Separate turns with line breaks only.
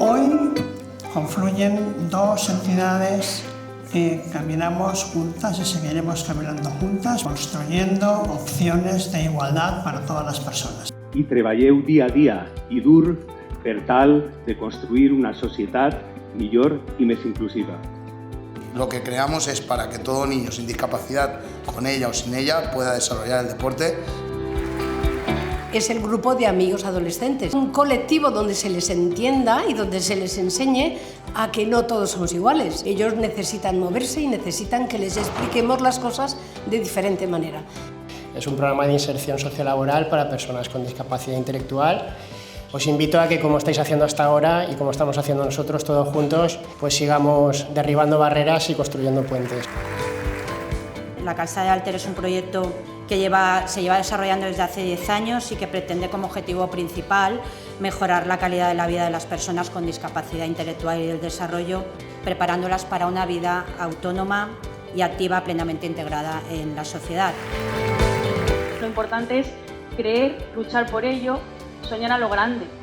Hoy confluyen dos entidades que caminamos juntas y seguiremos caminando juntas, construyendo opciones de igualdad para todas las persones.
I treballeu dia a dia i dur per tal de construir una societat millor y más inclusiva.
Lo que creamos es para que todo niño sin discapacidad, con ella o sin ella, pueda desarrollar el deporte.
Es el grupo de amigos adolescentes, un colectivo donde se les entienda y donde se les enseñe a que no todos somos iguales. Ellos necesitan moverse y necesitan que les expliquemos las cosas de diferente manera.
Es un programa de inserción sociolaboral para personas con discapacidad intelectual. Os invito a que, como estáis haciendo hasta ahora y como estamos haciendo nosotros todos juntos, pues sigamos derribando barreras y construyendo puentes.
La Casa de Alter es un proyecto que se lleva desarrollando desde hace 10 años y que pretende como objetivo principal mejorar la calidad de la vida de las personas con discapacidad intelectual y del desarrollo, preparándolas para una vida autónoma y activa plenamente integrada en la sociedad.
Lo importante es creer, luchar por ello, soñar a lo grande.